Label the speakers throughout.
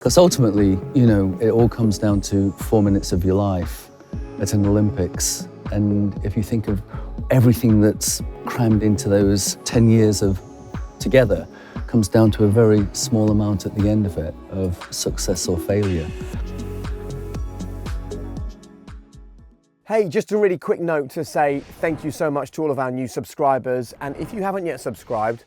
Speaker 1: Because ultimately, it all comes down to 4 minutes of your life at an Olympics. And if you think of everything that's crammed into those 10 years of together, comes down to a very small amount at the end of it, of success or failure.
Speaker 2: Hey, just a really quick note to say thank you so much to all of our new subscribers. And if you haven't yet subscribed,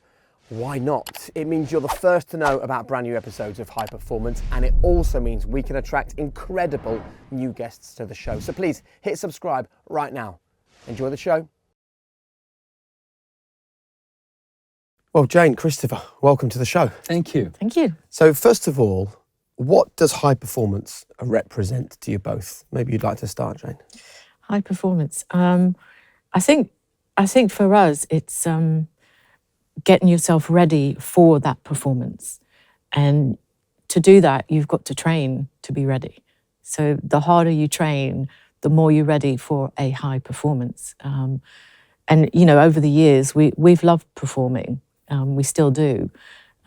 Speaker 2: why not? It means you're the first to know about brand new episodes of High Performance, and it also means we can attract incredible new guests to the show. So please hit subscribe right now. Enjoy the show. Well, Jayne, Christopher, welcome to the show.
Speaker 1: Thank you.
Speaker 3: Thank you.
Speaker 2: So first of all, what does high performance represent to you both? Maybe you'd like to start, Jayne.
Speaker 3: High performance. I think for us, it's getting yourself ready for that performance. And to do that, you've got to train to be ready. So the harder you train, the more you're ready for a high performance. And, over the years, we've loved performing. We still do.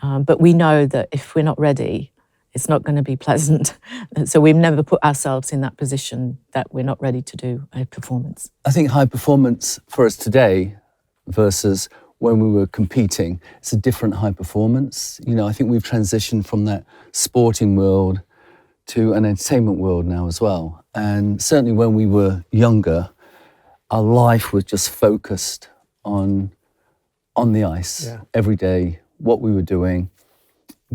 Speaker 3: But we know that if we're not ready, it's not going to be pleasant. So we've never put ourselves in that position that we're not ready to do a performance.
Speaker 1: I think high performance for us today versus when we were competing, it's a different high performance. I think we've transitioned from that sporting world to an entertainment world now as well. And certainly when we were younger, our life was just focused on the ice every day, what we were doing,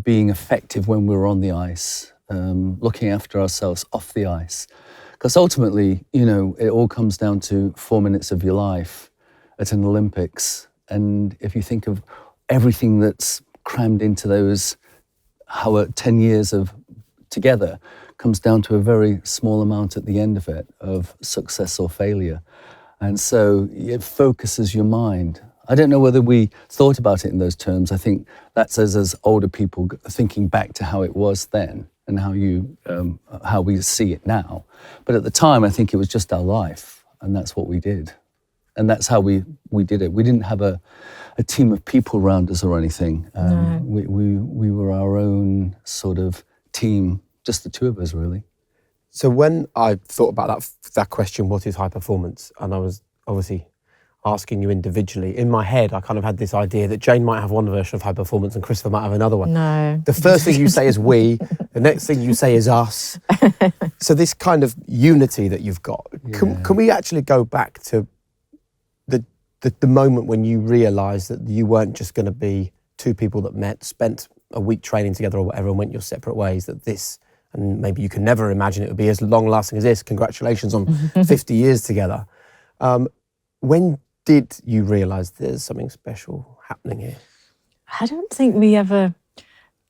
Speaker 1: being effective when we were on the ice, looking after ourselves off the ice. Because ultimately, it all comes down to 4 minutes of your life at an Olympics. And if you think of everything that's crammed into those 10 years of together, comes down to a very small amount at the end of it, of success or failure. And so it focuses your mind. I don't know whether we thought about it in those terms. I think that's us as older people thinking back to how it was then and how we see it now. But at the time, I think it was just our life, and that's what we did. And that's how we did it. We didn't have a team of people around us or anything.
Speaker 3: No.
Speaker 1: We were our own sort of team, just the two of us, really.
Speaker 2: So when I thought about that question, what is high performance? And I was obviously asking you individually, in my head, I kind of had this idea that Jayne might have one version of high performance and Christopher might have another one.
Speaker 3: No.
Speaker 2: The first thing you say is we, the next thing you say is us. So this kind of unity that you've got, can we actually go back to the moment when you realised that you weren't just going to be two people that met, spent a week training together or whatever and went your separate ways, that this, and maybe you can never imagine it would be as long-lasting as this, congratulations on 50 years together. When did you realise there's something special happening here?
Speaker 3: I don't think we ever,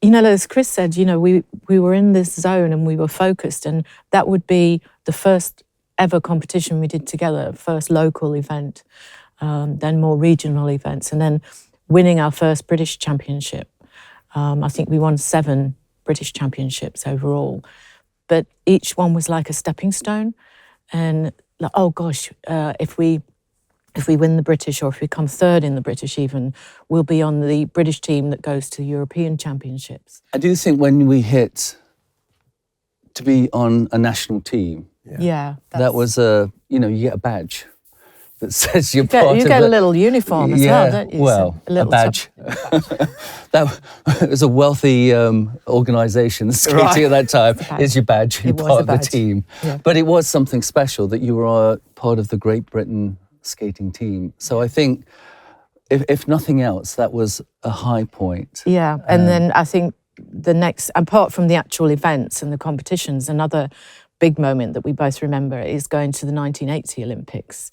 Speaker 3: as Chris said, we were in this zone and we were focused, and that would be the first ever competition we did together, first local event, then more regional events, and then winning our first British championship. I think we won 7 British championships overall, but each one was like a stepping stone. And oh gosh, if we win the British, or if we come third in the British even, we'll be on the British team that goes to European championships.
Speaker 1: I do think when we hit to be on a national team, that was you get a badge that says you're part of it.
Speaker 3: You get a little uniform as well, don't you?
Speaker 1: Well,
Speaker 3: so a
Speaker 1: badge. That was a wealthy organisation, skating at that time. Is your badge, you're part of the team.
Speaker 3: Yeah.
Speaker 1: But it was something special that you were part of the Great Britain skating team. So I think, if nothing else, that was a high point.
Speaker 3: Yeah, and then I think the next, apart from the actual events and the competitions, another big moment that we both remember is going to the 1980 Olympics.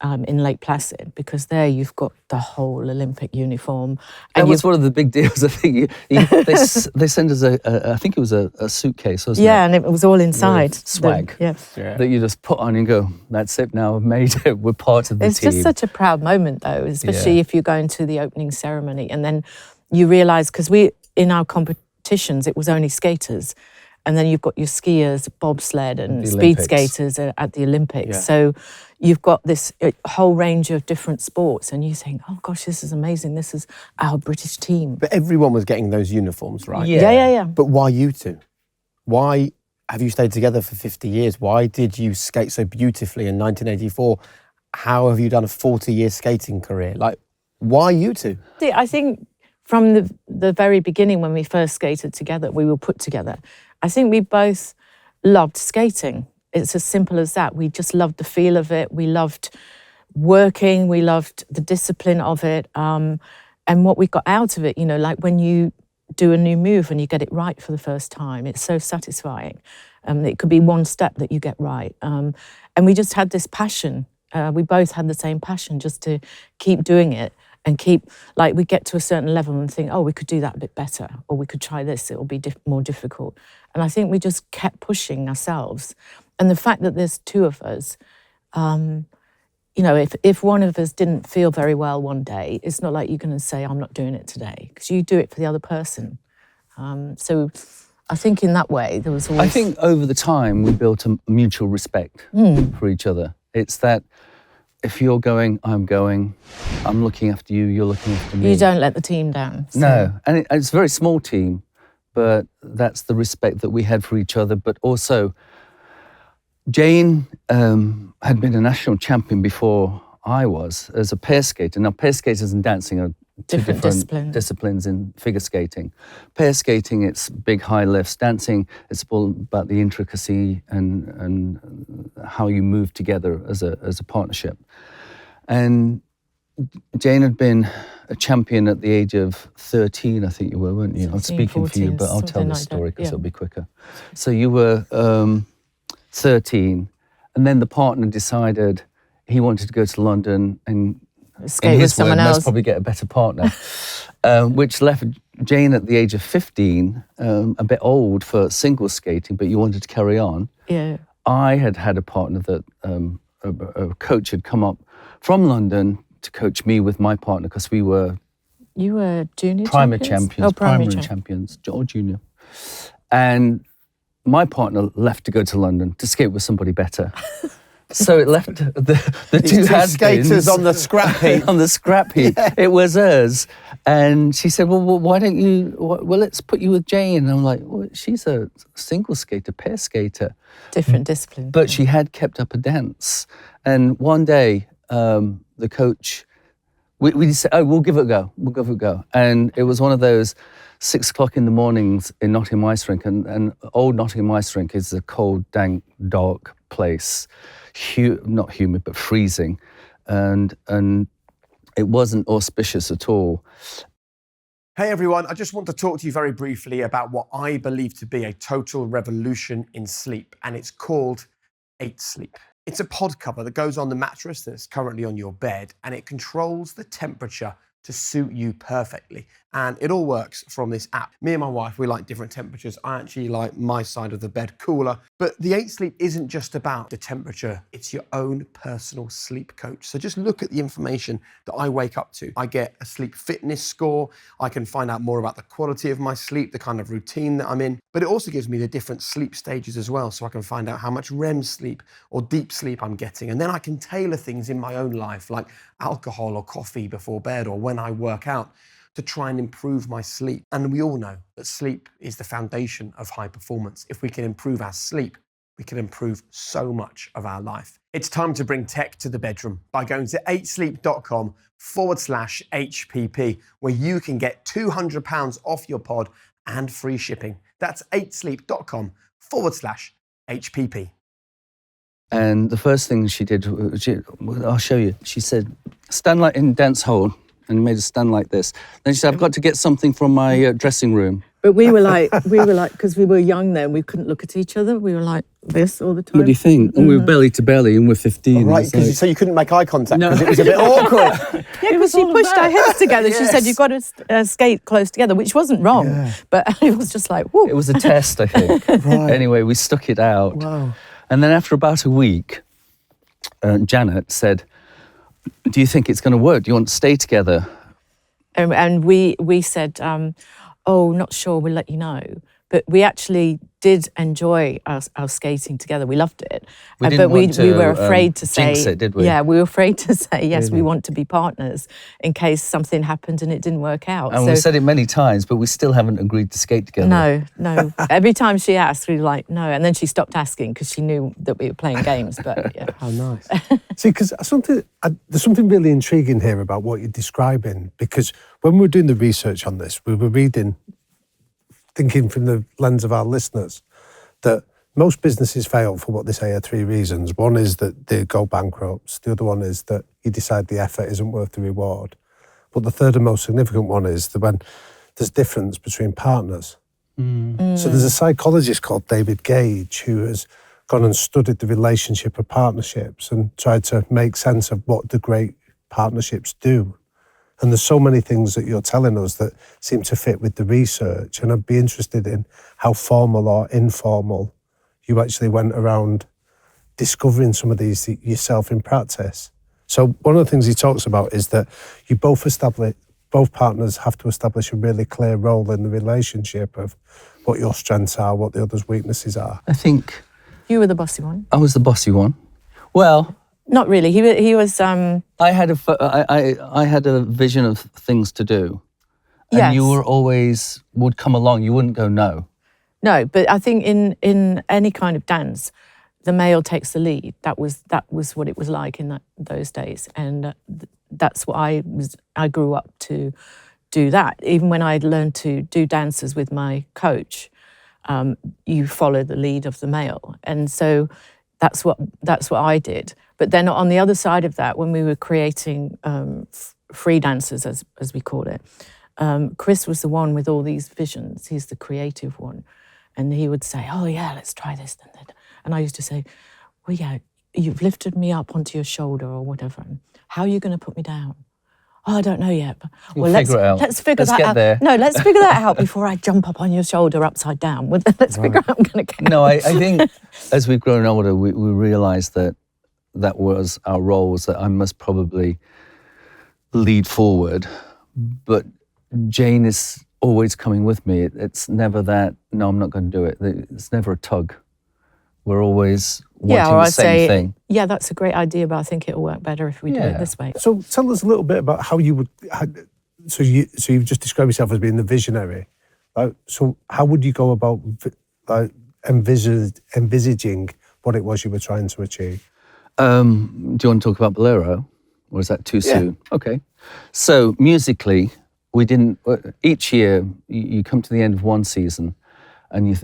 Speaker 3: In Lake Placid, because there you've got the whole Olympic uniform.
Speaker 1: And that was one of the big deals. I think they sent us I think it was a suitcase, wasn't it?
Speaker 3: Yeah, and it was all inside.
Speaker 1: Swag. That you just put on and go, that's it now, I've made it, we're part of the team.
Speaker 3: It's just such a proud moment though, especially if you're going to the opening ceremony and then you realise, because in our competitions, it was only skaters. And then you've got your skiers, bobsled and speed skaters at the Olympics. Yeah. So you've got this whole range of different sports and you think, oh gosh, this is amazing. This is our British team.
Speaker 2: But everyone was getting those uniforms, right?
Speaker 3: Yeah.
Speaker 2: But why you two? Why have you stayed together for 50 years? Why did you skate so beautifully in 1984? How have you done a 40-year skating career? Like, why you two?
Speaker 3: See, I think from the very beginning when we first skated together, we were put together. I think we both loved skating. It's as simple as that. We just loved the feel of it. We loved working. We loved the discipline of it. And what we got out of it, like when you do a new move and you get it right for the first time, it's so satisfying. It could be one step that you get right. And we just had this passion. We both had the same passion just to keep doing it and keep, like, we get to a certain level and think, oh, we could do that a bit better, or we could try this, it'll be more difficult. And I think we just kept pushing ourselves. And the fact that there's two of us, if one of us didn't feel very well one day, it's not like you're going to say, I'm not doing it today, because you do it for the other person. So I think in that way, there was always...
Speaker 1: I think over the time, we built a mutual respect for each other. It's that if you're going, I'm going, I'm looking after you, you're looking after me.
Speaker 3: You don't let the team down. So.
Speaker 1: No, and it's a very small team, but that's the respect that we had for each other. But also, Jayne had been a national champion before I was as a pair skater. Now, pair skaters and dancing are two different disciplines in figure skating. Pair skating, it's big high lifts. Dancing, it's all about the intricacy and how you move together as a partnership. And Jayne had been a champion at the age of 13, I think you were, weren't you? I'm speaking
Speaker 3: 14,
Speaker 1: for you, but I'll tell the
Speaker 3: like
Speaker 1: story because
Speaker 3: yeah.
Speaker 1: it'll be quicker. So you were 13, and then the partner decided he wanted to go to London and
Speaker 3: skate with someone else.
Speaker 1: Let's probably get a better partner, which left Jayne at the age of 15, a bit old for single skating, but you wanted to carry on.
Speaker 3: Yeah.
Speaker 1: I had a partner that a coach had come up from London to coach me with my partner because we were...
Speaker 3: You were junior
Speaker 1: primary
Speaker 3: champions?
Speaker 1: Primary champions, or junior. And my partner left to go to London to skate with somebody better. So it left the two
Speaker 2: skaters on the scrap heap.
Speaker 1: On the scrap heap. Yeah. It was us. And she said, well, why don't you... Well, let's put you with Jayne. And I'm like, well, she's a single skater, pair skater.
Speaker 3: Different discipline.
Speaker 1: But she had kept up a dance. And one day, the coach... We said, oh, we'll give it a go. We'll give it a go. And it was one of those 6 o'clock in the mornings in Nottingham Ice Rink. And old Nottingham Ice Rink is a cold, dank, dark place. Not humid, but freezing. And it wasn't auspicious at all.
Speaker 2: Hey everyone, I just want to talk to you very briefly about what I believe to be a total revolution in sleep. And it's called 8 Sleep. It's a pod cover that goes on the mattress that's currently on your bed, and it controls the temperature to suit you perfectly. And it all works from this app. Me and my wife, we like different temperatures. I actually like my side of the bed cooler. But the 8 Sleep isn't just about the temperature, it's your own personal sleep coach. So just look at the information that I wake up to. I get a sleep fitness score. I can find out more about the quality of my sleep, the kind of routine that I'm in. But it also gives me the different sleep stages as well. So I can find out how much REM sleep or deep sleep I'm getting. And then I can tailor things in my own life, like alcohol or coffee before bed or when I work out, to try and improve my sleep. And we all know that sleep is the foundation of high performance. If we can improve our sleep, we can improve so much of our life. It's time to bring tech to the bedroom by going to 8sleep.com/HPP, where you can get £200 off your pod and free shipping. That's 8sleep.com/HPP.
Speaker 1: And the first thing she did, I'll show you. She said, stand like in dance hold. And made us stand like this. Then she said, I've got to get something from my dressing room.
Speaker 3: But we were like, because we were young then, we couldn't look at each other. We were like this all the time.
Speaker 1: What do you think? And we were belly to belly and we're 15.
Speaker 2: Right, so you couldn't make eye contact because it was a bit awkward.
Speaker 3: Yeah, because she pushed our heads together. Yes. She said, you've got to skate close together, which wasn't wrong. Yeah. But it was just like, whoo.
Speaker 1: It was a test, I think. Right. Anyway, we stuck it out.
Speaker 2: Wow.
Speaker 1: And then after about a week, Janet said, do you think it's going to work? Do you want to stay together?
Speaker 3: And we said, oh, not sure, we'll let you know. But we actually did enjoy our skating together. We loved it.
Speaker 1: We didn't
Speaker 3: but
Speaker 1: want to,
Speaker 3: we were afraid to say,
Speaker 1: jinx it, did we?
Speaker 3: Yeah, we were afraid to say, yes, we
Speaker 2: Really?
Speaker 3: want to be partners in case something happened and it didn't work out.
Speaker 1: And we've said it many times, but we still haven't agreed to skate together.
Speaker 3: No. Every time she asked, we were like, no. And then she stopped asking because she knew that we were playing games. But yeah.
Speaker 2: How nice. See, because there's something really intriguing here about what you're describing, because when we were doing the research on this, we were thinking from the lens of our listeners, that most businesses fail for what they say are 3 reasons. One is that they go bankrupt. The other one is that you decide the effort isn't worth the reward. But the third and most significant one is that when there's difference between partners. So there's a psychologist called David Gage who has gone and studied the relationship of partnerships and tried to make sense of what the great partnerships do. And there's so many things that you're telling us that seem to fit with the research. And I'd be interested in how formal or informal you actually went around discovering some of these yourself in practice. So one of the things he talks about is that you both partners have to establish a really clear role in the relationship of what your strengths are, what the other's weaknesses are.
Speaker 1: I think
Speaker 3: You were the bossy one.
Speaker 1: I was the bossy one. Well,
Speaker 3: Not really. He was.
Speaker 1: I had a vision of things to do, and
Speaker 3: Yes.
Speaker 1: you would come along. You wouldn't go no.
Speaker 3: No, but I think in any kind of dance, the male takes the lead. That was what it was like in those days, and that's what I grew up to do that. Even when I learned to do dances with my coach, you follow the lead of the male, and so that's what I did. But then on the other side of that, when we were creating free dances, as we call it, Chris was the one with all these visions. He's the creative one. And he would say, oh, yeah, let's try this. And I used to say, well, yeah, you've lifted me up onto your shoulder or whatever. How are you going to put me down? Oh, I don't know yet. But,
Speaker 1: We'll figure it out.
Speaker 3: Let's figure
Speaker 1: Let's
Speaker 3: that
Speaker 1: get
Speaker 3: out.
Speaker 1: there.
Speaker 3: No, let's figure that out before I jump up on your shoulder upside down. Let's figure out how I'm going to get
Speaker 1: No, I think as we've grown older, we realised that was our roles, that I must probably lead forward. But Jayne is always coming with me. It's never that, no, I'm not going to do it. It's never a tug. We're always wanting the same thing.
Speaker 3: Yeah, that's a great idea, but I think it'll work better if we do it this way.
Speaker 2: So tell us a little bit about how you would. So you've just described yourself as being the visionary. So how would you go about envisaging what it was you were trying to achieve?
Speaker 1: Do you want to talk about Bolero, or is that too soon? Okay. So musically, we didn't. Each year, you come to the end of one season, and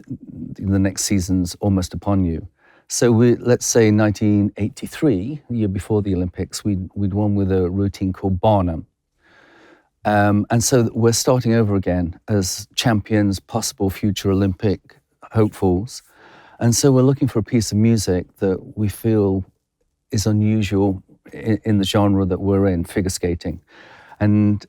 Speaker 1: the next season's almost upon you. So let's say 1983, the year before the Olympics, we'd won with a routine called Barnum. And so we're starting over again as champions, possible future Olympic hopefuls. And so we're looking for a piece of music that we feel is unusual in the genre that we're in, figure skating. And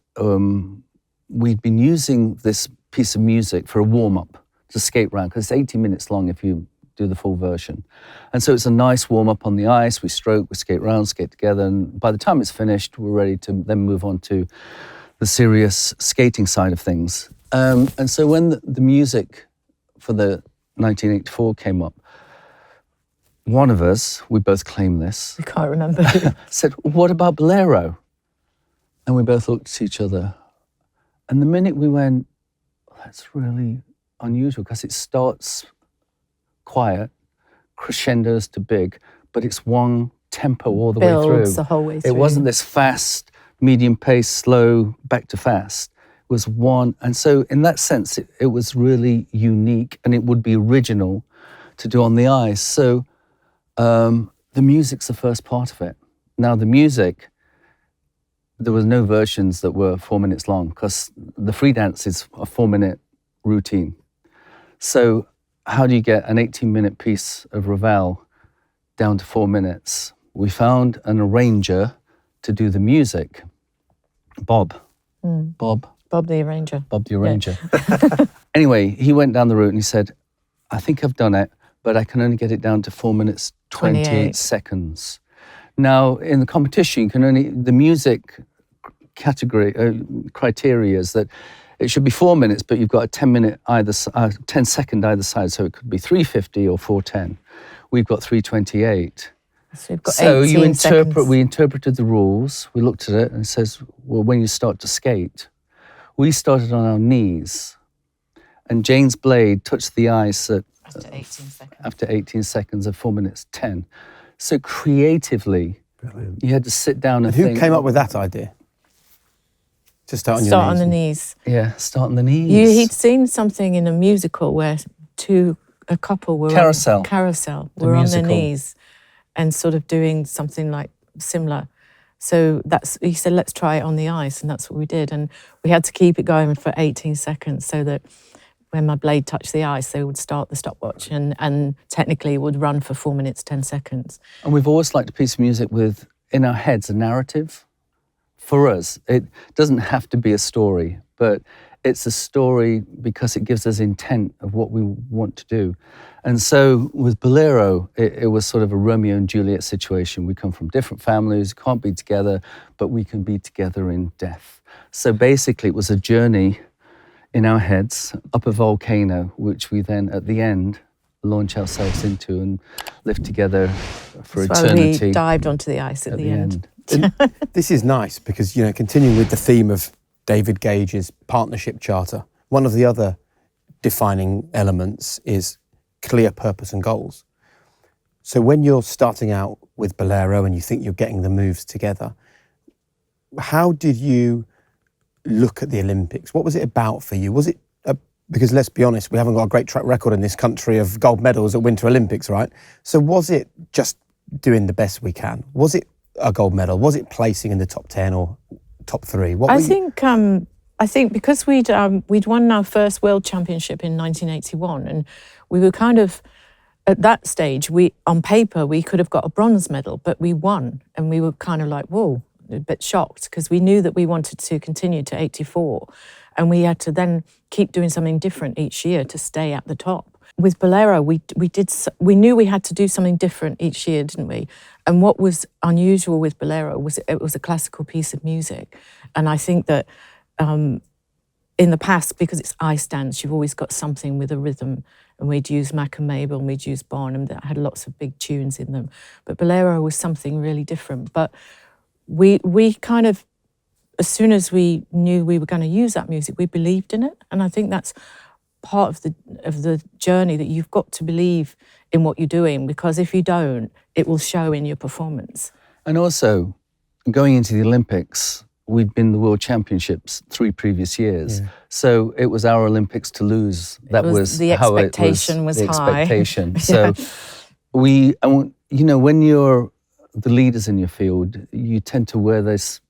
Speaker 1: we'd been using this piece of music for a warm-up to skate round, because it's 80 minutes long if you do the full version. And so it's a nice warm-up on the ice. We stroke, we skate round, skate together. And by the time it's finished, we're ready to then move on to the serious skating side of things. And so when the music for the 1984 came up, one of us, we both claim this,
Speaker 3: I can't remember.
Speaker 1: said, what about Bolero? And we both looked at each other. And the minute we went, that's really unusual, because it starts quiet, crescendos to big, but it's one tempo all the way through.
Speaker 3: Builds the whole way through.
Speaker 1: It wasn't this fast, medium pace, slow, back to fast. It was one. And so in that sense, it was really unique, and it would be original to do on the ice. So the music's the first part of it. Now the music, there was no versions that were 4 minutes long, because the free dance is a 4-minute routine. So how do you get an 18-minute piece of Ravel down to 4 minutes? We found an arranger to do the music, Bob
Speaker 3: Bob the arranger.
Speaker 1: Bob the arranger. Yeah. Anyway, he went down the route and he said, I think I've done it, but I can only get it down to 4 minutes, 28 seconds. Now, in the competition, you can only, the music category, criteria is that it should be 4 minutes, but you've got a 10-second either side, so it could be 3:50 or 4:10. We've got 3:28.
Speaker 3: So we've got
Speaker 1: So
Speaker 3: 18 seconds.
Speaker 1: we interpreted the rules. We looked at it and it says, well, when you start to skate, we started on our knees, and Jayne's blade touched the ice after 18 seconds of 4 minutes 10. So creatively,
Speaker 2: Brilliant.
Speaker 1: you had to sit down and
Speaker 2: Who
Speaker 1: think.
Speaker 2: came up with that idea? To start on your
Speaker 3: Start
Speaker 2: knees.
Speaker 3: on the knees.
Speaker 1: Yeah, start on the knees.
Speaker 3: He'd seen something in a musical where a couple were
Speaker 1: Carousel.
Speaker 3: were on their
Speaker 1: musical.
Speaker 3: knees and sort of doing something like similar. So he said, let's try it on the ice, and that's what we did. And we had to keep it going for 18 seconds so that when my blade touched the ice, they would start the stopwatch, and technically it would run for 4 minutes, 10 seconds.
Speaker 1: And we've always liked a piece of music with, in our heads, a narrative. For us, it doesn't have to be a story, but it's a story because it gives us intent of what we want to do. And so with Bolero, it was sort of a Romeo and Juliet situation. We come from different families, can't be together, but we can be together in death. So basically it was a journey in our heads up a volcano, which we then at the end launch ourselves into and live together for
Speaker 3: That's why
Speaker 1: eternity.
Speaker 3: we dived onto the ice at the end.
Speaker 2: And this is nice because, continuing with the theme of David Gage's partnership charter, one of the other defining elements is clear purpose and goals. So when you're starting out with Bolero and you think you're getting the moves together, how did you look at the Olympics? What was it about for you? Was it, because let's be honest, we haven't got a great track record in this country of gold medals at Winter Olympics, right? So was it just doing the best we can? Was it a gold medal? Was it placing in the top 10 or top 3?
Speaker 3: I think because we'd won our first World Championship in 1981, and we were kind of at that stage. On paper we could have got a bronze medal, but we won, and we were kind of like, whoa, a bit shocked because we knew that we wanted to continue to 84, and we had to then keep doing something different each year to stay at the top. With Bolero, we knew we had to do something different each year, didn't we? And what was unusual with Bolero was it was a classical piece of music. And I think that in the past, because it's ice dance, you've always got something with a rhythm. And we'd use Mac and Mabel, and we'd use Barnum that had lots of big tunes in them. But Bolero was something really different. But we kind of, as soon as we knew we were going to use that music, we believed in it. And I think that's part of the journey, that you've got to believe in what you're doing, because if you don't, it will show in your performance.
Speaker 1: And also, going into the Olympics, we'd been the World Championships 3 previous years. Yeah. So it was our Olympics to lose. That was
Speaker 3: the expectation was
Speaker 1: the
Speaker 3: high.
Speaker 1: Expectation. So when you're the leaders in your field, you tend to wear this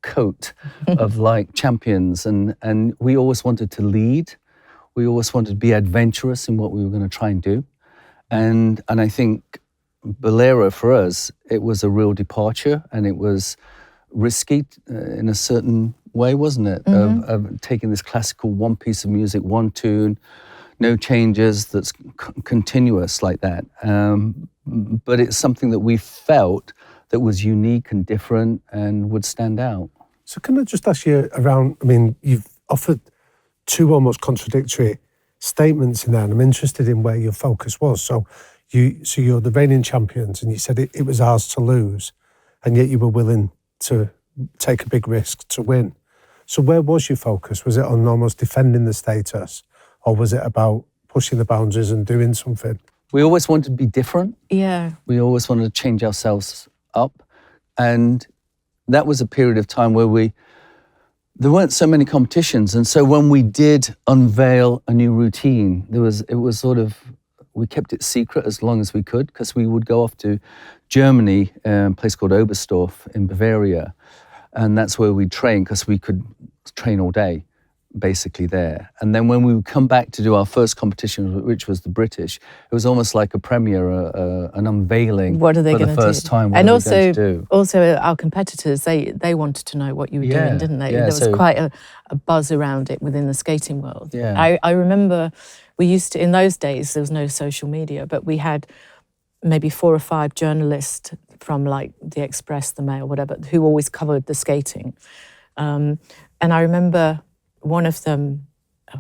Speaker 1: coat of like champions, and we always wanted to lead. We always wanted to be adventurous in what we were going to try and do. And I think Bolero, for us, it was a real departure, and it was risky in a certain way, wasn't it? Mm-hmm. Of taking this classical one piece of music, one tune, no changes, that's continuous like that. But it's something that we felt that was unique and different and would stand out.
Speaker 4: So can I just ask you around, you've offered 2 almost contradictory statements in there, and I'm interested in where your focus was. So you're the reigning champions, and you said it was ours to lose, and yet you were willing to take a big risk to win. So where was your focus? Was it on almost defending the status, or was it about pushing the boundaries and doing something?
Speaker 1: We always wanted to be different.
Speaker 3: Yeah.
Speaker 1: We always wanted to change ourselves up, and that was a period of time where there weren't so many competitions, and so when we did unveil a new routine, we kept it secret as long as we could, because we would go off to Germany, a place called Oberstdorf in Bavaria, and that's where we train, because we could train all day, basically there. And then when we would come back to do our first competition, which was the British, it was almost like a premiere, an unveiling.
Speaker 3: What are they
Speaker 1: for the first time?
Speaker 3: And also our competitors, they wanted to know what you were doing, didn't they?
Speaker 1: Yeah,
Speaker 3: there was quite a buzz around it within the skating world.
Speaker 1: Yeah.
Speaker 3: I remember we used to, in those days, there was no social media, but we had maybe 4 or 5 journalists from like the Express, the Mail, whatever, who always covered the skating. And I remember one of them,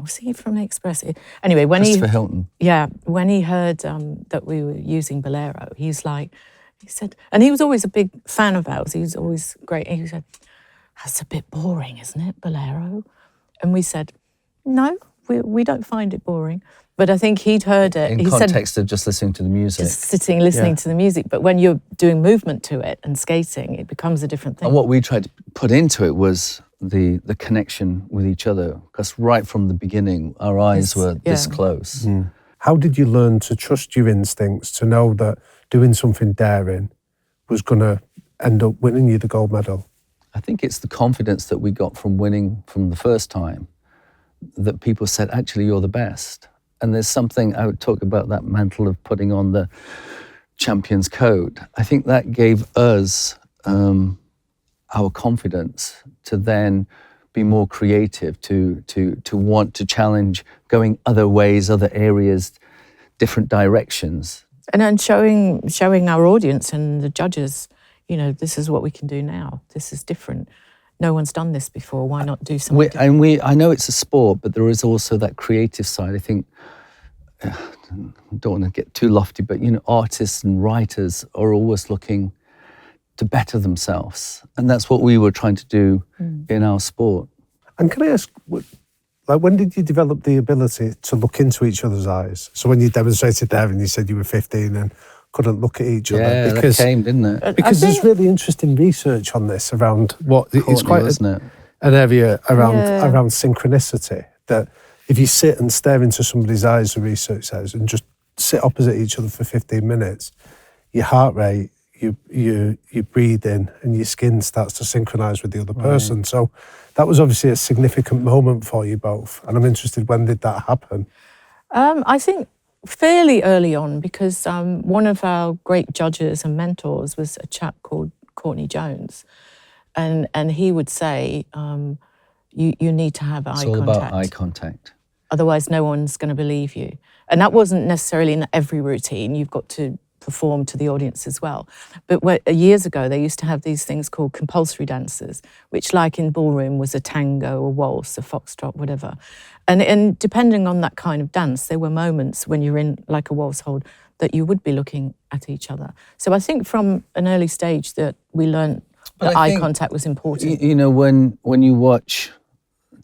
Speaker 3: was he from the Express? Anyway, when
Speaker 1: Christopher Hilton.
Speaker 3: when he heard that we were using Bolero, he said, and he was always a big fan of ours. He was always great. He said, "That's a bit boring, isn't it, Bolero?" And we said, "No, we don't find it boring." But I think he'd heard it.
Speaker 1: In context of just listening to the music.
Speaker 3: Just sitting, listening to the music. But when you're doing movement to it and skating, it becomes a different thing.
Speaker 1: And what we tried to put into it was the connection with each other. Because right from the beginning, our eyes were this close.
Speaker 4: How did you learn to trust your instincts, to know that doing something daring was going to end up winning you the gold medal?
Speaker 1: I think it's the confidence that we got from winning from the first time that people said, actually, you're the best. And there's something, I would talk about that mantle of putting on the champion's coat. I think that gave us our confidence to then be more creative, to want to challenge going other ways, other areas, different directions.
Speaker 3: And then showing our audience and the judges, this is what we can do now. This is different. No one's done this before. Why not do something different?
Speaker 1: I know it's a sport, but there is also that creative side. I think, I don't want to get too lofty, but artists and writers are always looking to better themselves. And that's what we were trying to do in our sport.
Speaker 4: And can I ask, when did you develop the ability to look into each other's eyes? So when you demonstrated there and you said you were 15 and couldn't look at each other.
Speaker 1: Yeah, that came, didn't it?
Speaker 4: Because there's really interesting research on this around it's quite
Speaker 1: isn't it?
Speaker 4: An area around synchronicity, that if you sit and stare into somebody's eyes, the research says, and just sit opposite each other for 15 minutes, your heart rate, your breathing and your skin starts to synchronise with the other person. So that was obviously a significant moment for you both. And I'm interested, when did that happen?
Speaker 3: I think fairly early on, because one of our great judges and mentors was a chap called Courtney Jones. And he would say, you need to have eye contact.
Speaker 1: It's all about eye contact.
Speaker 3: Otherwise, no one's going to believe you. And that wasn't necessarily in every routine. You've got to perform to the audience as well. But years ago, they used to have these things called compulsory dances, which, like in ballroom, was a tango, a waltz, a foxtrot, whatever. And depending on that kind of dance, there were moments when you're in like a waltz hold that you would be looking at each other. So I think from an early stage that we learned that eye contact was important.
Speaker 1: When you watch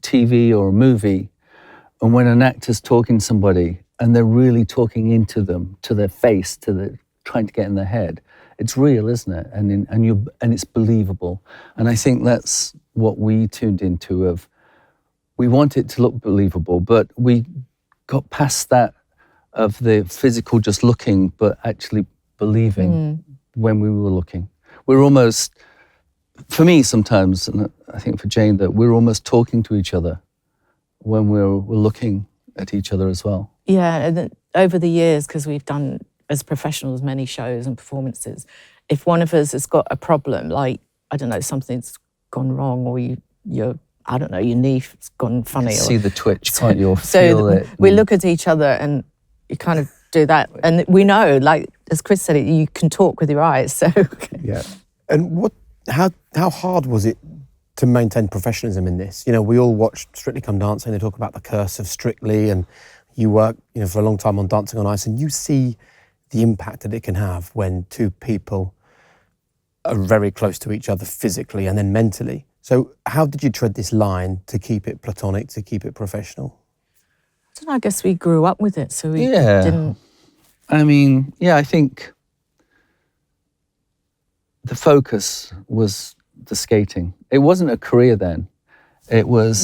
Speaker 1: TV or a movie, and when an actor's talking to somebody and they're really talking into them, to their face, trying to get in their head, it's real, isn't it? And it's believable. And I think that's what we tuned into. We want it to look believable, but we got past that of the physical just looking, but actually believing when we were looking. We're almost, for me sometimes, and I think for Jayne, that we're almost talking to each other when we're looking at each other as well.
Speaker 3: Yeah, and over the years, because we've done, as professionals, many shows and performances, if one of us has got a problem, like, I don't know, something's gone wrong, or your knee's gone funny.
Speaker 1: See the twitch, can't you? Or feel it.
Speaker 3: We look at each other and you kind of do that. And we know, like, as Chris said, you can talk with your eyes. So
Speaker 2: yeah. And how hard was it to maintain professionalism in this? We all watched Strictly Come Dancing. They talk about the curse of Strictly, and you work, for a long time on Dancing on Ice, and you see the impact that it can have when two people are very close to each other physically and then mentally. So how did you tread this line to keep it platonic, to keep it professional?
Speaker 3: I don't know, I guess we grew up with it, so we didn't...
Speaker 1: I think the focus was the skating. It wasn't a career then. It was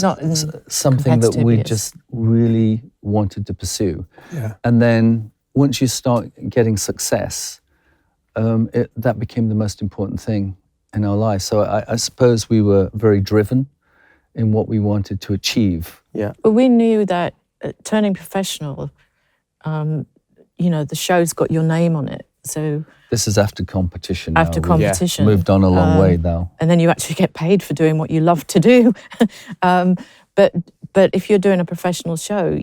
Speaker 1: something that we just really wanted to pursue.
Speaker 4: Yeah.
Speaker 1: And then once you start getting success, that became the most important thing in our life. So I suppose we were very driven in what we wanted to achieve.
Speaker 2: Yeah.
Speaker 3: But we knew that turning professional, the show's got your name on it. So
Speaker 1: this is after competition.
Speaker 3: After
Speaker 1: now.
Speaker 3: competition.
Speaker 1: Moved on a long way now.
Speaker 3: And then you actually get paid for doing what you love to do. But if you're doing a professional show,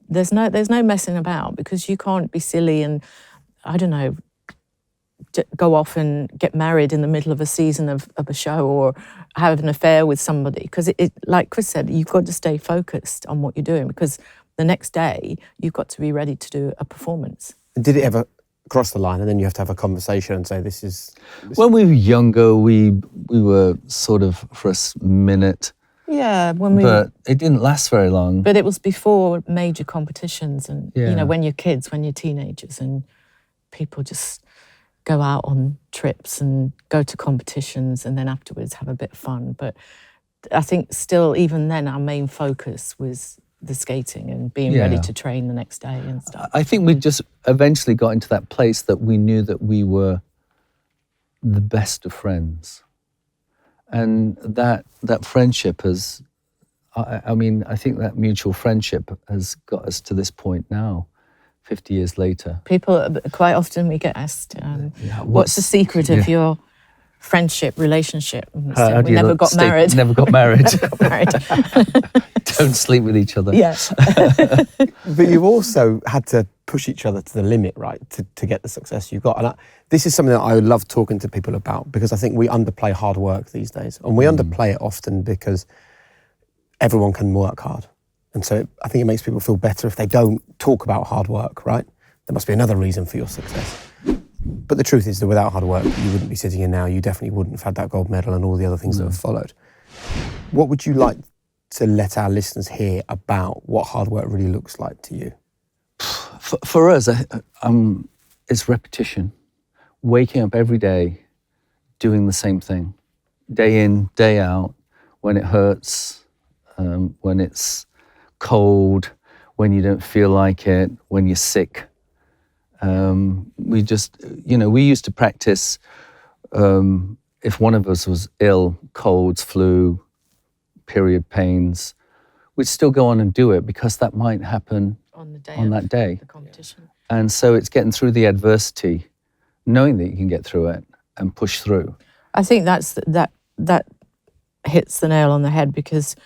Speaker 3: there's no messing about, because you can't be silly and, I don't know, go off and get married in the middle of a season of a show or have an affair with somebody. Because it, like Chris said, you've got to stay focused on what you're doing, because the next day you've got to be ready to do a performance.
Speaker 2: Did it ever cross the line and then you have to have a conversation and say, this is...
Speaker 1: When we were younger, we were sort of for a minute,
Speaker 3: Yeah,
Speaker 1: but it didn't last very long.
Speaker 3: But it was before major competitions, and
Speaker 1: Yeah.
Speaker 3: you know, when you're kids, when you're teenagers, and people just go out on trips and go to competitions, and then afterwards have a bit of fun. But I think still, even then, our main focus was the skating and being ready to train the next day and stuff.
Speaker 1: I think we just eventually got into that place that we knew that we were the best of friends. And that friendship has, I mean, I think that mutual friendship has got us to this point now, 50 years later.
Speaker 3: People, quite often we get asked, what's the secret of your friendship, relationship? And we say, we never got married.
Speaker 1: Never got married.
Speaker 3: Got married.
Speaker 1: Don't sleep with each other.
Speaker 3: Yes.
Speaker 2: But you've also had to push each other to the limit, right, to get the success you've got. And this is something that I love talking to people about, because I think we underplay hard work these days. And we underplay it often because everyone can work hard. And so I think it makes people feel better if they don't talk about hard work, right? There must be another reason for your success. But the truth is that without hard work, you wouldn't be sitting here now. You definitely wouldn't have had that gold medal and all the other things that have followed. What would you like to let our listeners hear about what hard work really looks like to you?
Speaker 1: For us, it's repetition. Waking up every day, doing the same thing. Day in, day out, when it hurts, when it's cold, when you don't feel like it, when you're sick. We just, we used to practice if one of us was ill, colds, flu, period pains, we'd still go on and do it because that might happen
Speaker 3: on the day
Speaker 1: on that day.
Speaker 3: the competition.
Speaker 1: And so it's getting through the adversity, knowing that you can get through it and push through.
Speaker 3: I think that hits the nail on the head, because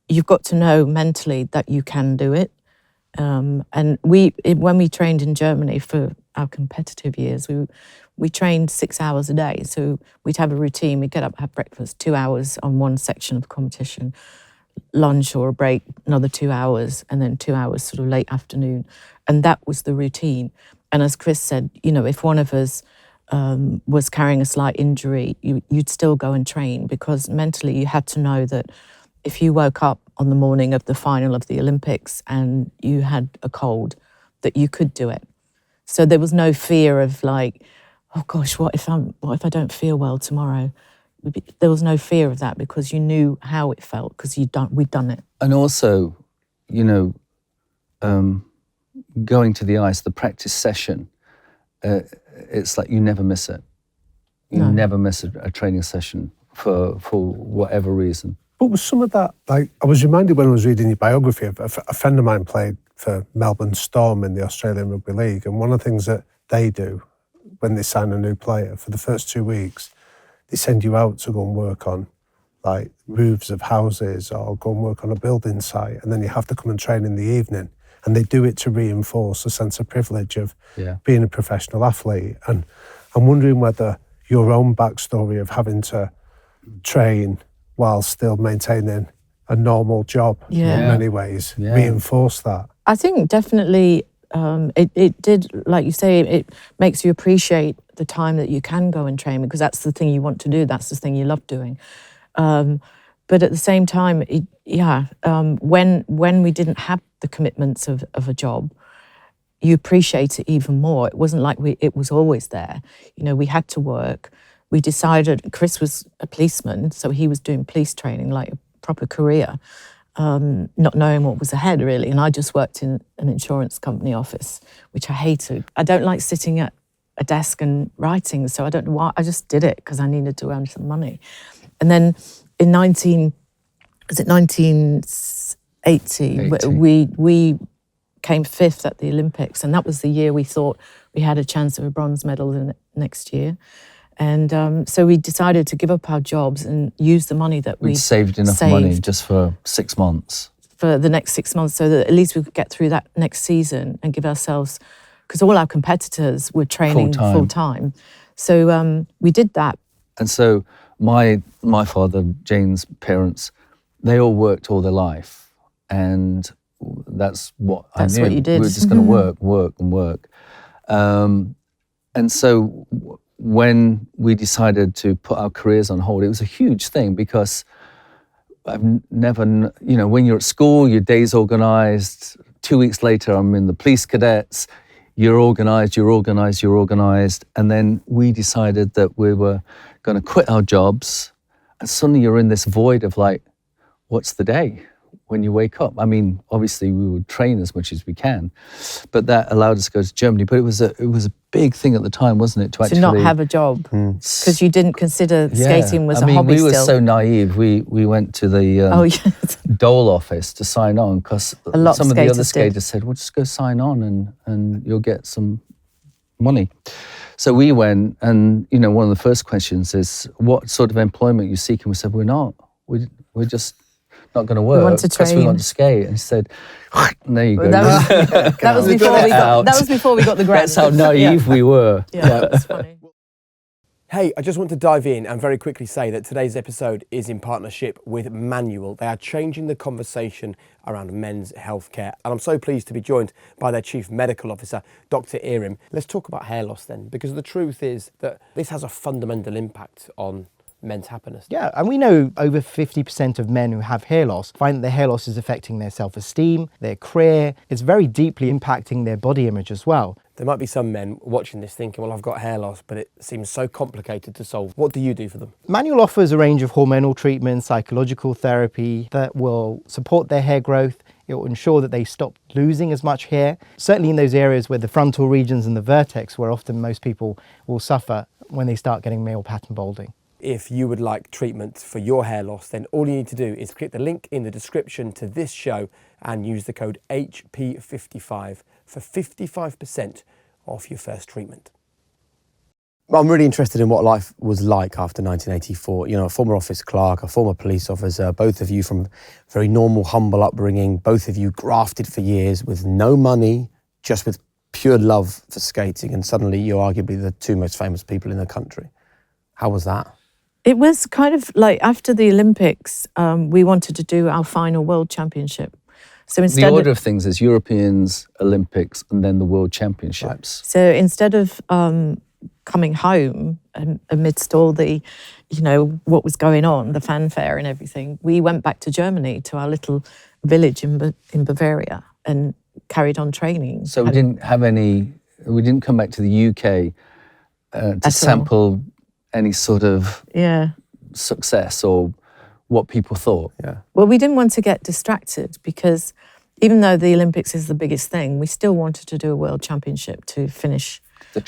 Speaker 3: you've got to know mentally that you can do it. And when we trained in Germany for our competitive years, we trained 6 hours a day. So we'd have a routine. We'd get up, have breakfast, 2 hours on one section of competition, lunch or a break, another 2 hours, and then 2 hours sort of late afternoon. And that was the routine. And as Chris said, if one of us was carrying a slight injury, you'd still go and train, because mentally you had to know that if you woke up on the morning of the final of the Olympics and you had a cold, that you could do it. So there was no fear of like, oh gosh, what if I don't feel well tomorrow? There was no fear of that, because you knew how it felt, because we'd done it.
Speaker 1: And also, going to the ice, the practice session, it's like you never miss it. You never miss a training session for whatever reason.
Speaker 4: But was some of that, like, I was reminded when I was reading your biography of a friend of mine played for Melbourne Storm in the Australian Rugby League, and one of the things that they do when they sign a new player, for the first 2 weeks, they send you out to go and work on like roofs of houses or go and work on a building site, and then you have to come and train in the evening. And they do it to reinforce a sense of privilege of being a professional athlete. And I'm wondering whether your own backstory of having to train while still maintaining a normal job in many ways reinforced that.
Speaker 3: I think definitely it did, like you say, it makes you appreciate the time that you can go and train, because that's the thing you want to do, that's the thing you love doing. But at the same time, when we didn't have the commitments of a job, you appreciate it even more. It wasn't like it was always there. We had to work. We decided, Chris was a policeman, so he was doing police training, like a proper career, not knowing what was ahead, really. And I just worked in an insurance company office, which I hated. I don't like sitting at a desk and writing, so I don't know why. I just did it because I needed to earn some money. And then in 1980, we came fifth at the Olympics, and that was the year we thought we had a chance of a bronze medal in next year. And so we decided to give up our jobs and use the money that we'd
Speaker 1: saved enough money just for 6 months.
Speaker 3: For the next 6 months, so that at least we could get through that next season and give ourselves, because all our competitors were training full time. So we did that.
Speaker 1: And so my father, Jayne's parents, they all worked all their life, and that's what I knew.
Speaker 3: What you did.
Speaker 1: We were just going to work and work. And so when we decided to put our careers on hold, it was a huge thing, because I've never, when you're at school, your day's organised. 2 weeks later, I'm in the police cadets. You're organised. And then we decided that we were going to quit our jobs. And suddenly you're in this void of like, what's the day when you wake up? I mean, obviously we would train as much as we can, but that allowed us to go to Germany. But it was a big thing at the time, wasn't it?
Speaker 3: To not have a job, because you didn't consider skating was a hobby
Speaker 1: we were
Speaker 3: still.
Speaker 1: so naive. We went to the Dole office to sign on, because some of the other skaters said, well, just go sign on and you'll get some money. So we went, and one of the first questions is, what sort of employment are you seeking? We said, we're not. We're just not going to work because we want to skate. And he said, there you go.
Speaker 3: That was before we got the grant.
Speaker 1: That's how naive we were.
Speaker 3: Yeah, that's funny.
Speaker 2: Hey, I just want to dive in and very quickly say that today's episode is in partnership with Manual. They are changing the conversation around men's healthcare, and I'm so pleased to be joined by their Chief Medical Officer, Dr. Irim. Let's talk about hair loss then, because the truth is that this has a fundamental impact on men's happiness.
Speaker 5: Yeah, and we know over 50% of men who have hair loss find that their hair loss is affecting their self-esteem, their career. It's very deeply impacting their body image as well.
Speaker 2: There might be some men watching this thinking, well, I've got hair loss, but it seems so complicated to solve. What do you do for them?
Speaker 5: Manual offers a range of hormonal treatments, psychological therapy that will support their hair growth. It will ensure that they stop losing as much hair, certainly in those areas where the frontal regions and the vertex, where often most people will suffer when they start getting male pattern balding.
Speaker 2: If you would like treatment for your hair loss, then all you need to do is click the link in the description to this show and use the code HP55 for 55% off your first treatment. I'm really interested in what life was like after 1984. A former office clerk, a former police officer, both of you from very normal, humble upbringing, both of you grafted for years with no money, just with pure love for skating, and suddenly you're arguably the two most famous people in the country. How was that?
Speaker 3: It was kind of like after the Olympics, we wanted to do our final World Championship. So instead
Speaker 1: the order of things is Europeans, Olympics, and then the World Championships.
Speaker 3: Right. So instead of coming home amidst all the, what was going on, the fanfare and everything, we went back to Germany, to our little village in Bavaria, and carried on training.
Speaker 1: So we didn't come back to the UK to sample any sort of success or what people thought. Yeah.
Speaker 3: Well, we didn't want to get distracted, because even though the Olympics is the biggest thing, we still wanted to do a World Championship to finish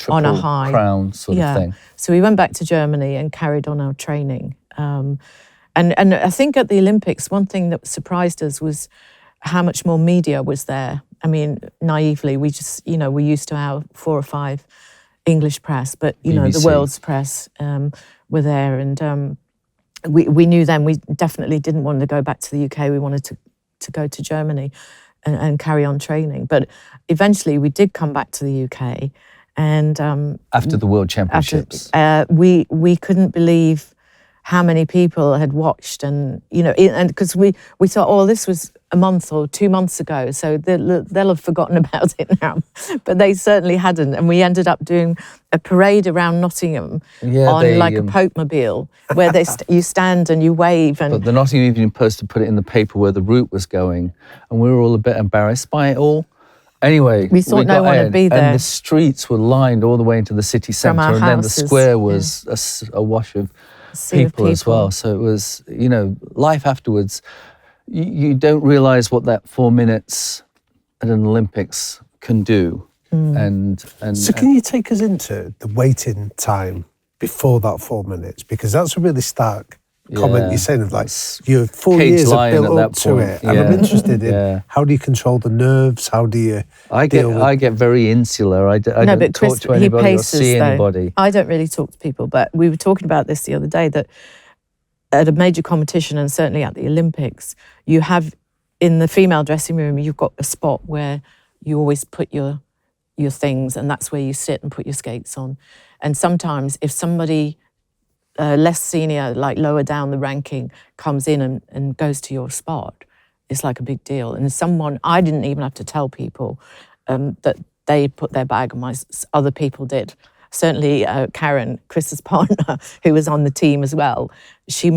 Speaker 3: on a high.
Speaker 1: Crown sort of thing.
Speaker 3: So we went back to Germany and carried on our training. And I think at the Olympics, one thing that surprised us was how much more media was there. I mean, naively, we just, we're used to our 4 or 5 English press, but
Speaker 1: BBC.
Speaker 3: The world's press were there, and we knew then we definitely didn't want to go back to the UK. We wanted to go to Germany and carry on training. But eventually, we did come back to the UK, and
Speaker 1: after the World Championships,
Speaker 3: we couldn't believe how many people had watched, and and because we thought, oh, this was a month or 2 months ago, so they'll have forgotten about it now. But they certainly hadn't, and we ended up doing a parade around Nottingham on a Pope mobile, where you stand and you wave.
Speaker 1: But the Nottingham Evening Post had put it in the paper where the route was going, and we were all a bit embarrassed by it all. Anyway,
Speaker 3: we thought no one would be there.
Speaker 1: And the streets were lined all the way into the city centre, and then the square was a wash of people as well. So it was, life afterwards. You don't realise what that 4 minutes at an Olympics can do.
Speaker 4: So can you take us into the waiting time before that 4 minutes? Because that's a really stark comment you're saying, of like, your 4 years have built up to it. And I'm interested in how do you control the nerves? How do you
Speaker 1: I get very insular. I don't talk to anybody or see anybody.
Speaker 3: I don't really talk to people, but we were talking about this the other day, that at a major competition, and certainly at the Olympics, you have, in the female dressing room, you've got a spot where you always put your your things, and that's where you sit and put your skates on. And sometimes if somebody less senior, like lower down the ranking, comes in and goes to your spot, it's like a big deal. And someone, I didn't even have to tell people that they put their bag on other people did. Certainly Karen, Chris's partner, who was on the team as well, she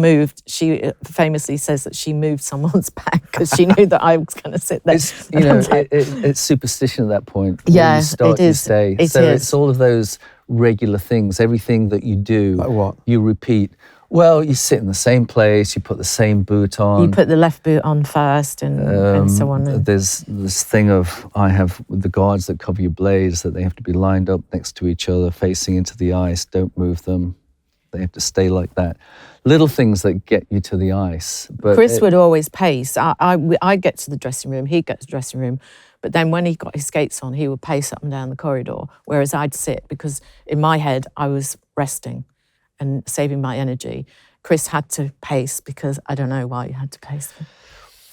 Speaker 3: famously says that she moved someone's bag because she knew that I was going to sit there.
Speaker 1: It's, you know, it's superstition at that point.
Speaker 3: Yeah,
Speaker 1: When you start,
Speaker 3: it is.
Speaker 1: You stay. It's all of those regular things, everything that you do,
Speaker 2: Like what?
Speaker 1: you repeat. Well, you sit in the same place, you put the same boot on.
Speaker 3: You put the left boot on first and so on.
Speaker 1: There's this thing of, I have the guards that cover your blades, that they have to be lined up next to each other, facing into the ice, don't move them. They have to stay like that. Little things that get you to the ice. But
Speaker 3: Chris would always pace. I'd get to the dressing room, he'd get to the dressing room, but then when he got his skates on, he would pace up and down the corridor, whereas I'd sit, because in my head, I was resting and saving my energy. Chris had to pace, because I don't know why he had to pace.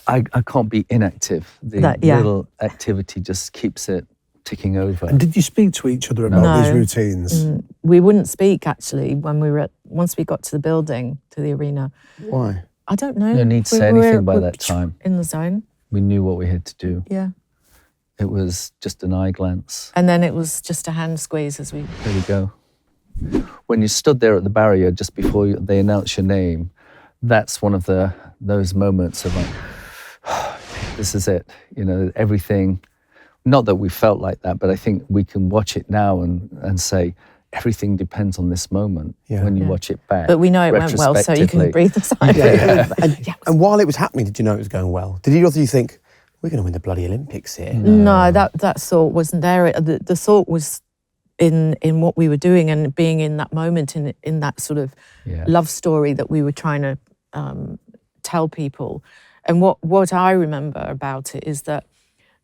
Speaker 1: I can't be inactive. The little activity just keeps it ticking over.
Speaker 4: And did you speak to each other about these routines?
Speaker 3: We wouldn't speak, actually, when we were once we got to the building, to the arena.
Speaker 2: Why?
Speaker 3: I don't know.
Speaker 1: No need to say anything by that time.
Speaker 3: In the zone.
Speaker 1: We knew what we had to do.
Speaker 3: Yeah.
Speaker 1: It was just an eye glance.
Speaker 3: And then it was just a hand squeeze as we...
Speaker 1: There we go. When you stood there at the barrier just before they announced your name, that's one of those moments of like, this is it. You know, everything, not that we felt like that, but I think we can watch it now and say, everything depends on this moment when you watch it back.
Speaker 3: But we know it went well, so you can breathe a sigh of relief.
Speaker 2: And while it was happening, did you know it was going well? Did either of you think, we're going to win the bloody Olympics here?
Speaker 3: No, that thought wasn't there. The thought was in what we were doing and being in that moment, in that sort of love story that we were trying to tell people. And what I remember about it is that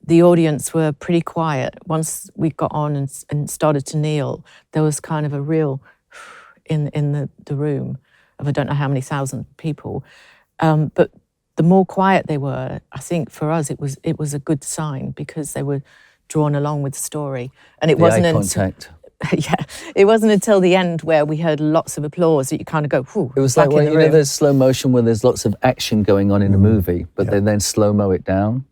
Speaker 3: the audience were pretty quiet. Once we got on and started to kneel, there was kind of a real in the room of I don't know how many thousand people. But the more quiet they were, I think for us it was a good sign, because they were drawn along with the story. And it wasn't
Speaker 1: eye contact.
Speaker 3: It wasn't until the end where we heard lots of applause that you kind of go, whew.
Speaker 1: It was like when, you know, there's slow motion where there's lots of action going on in a movie, but they then slow-mo it down.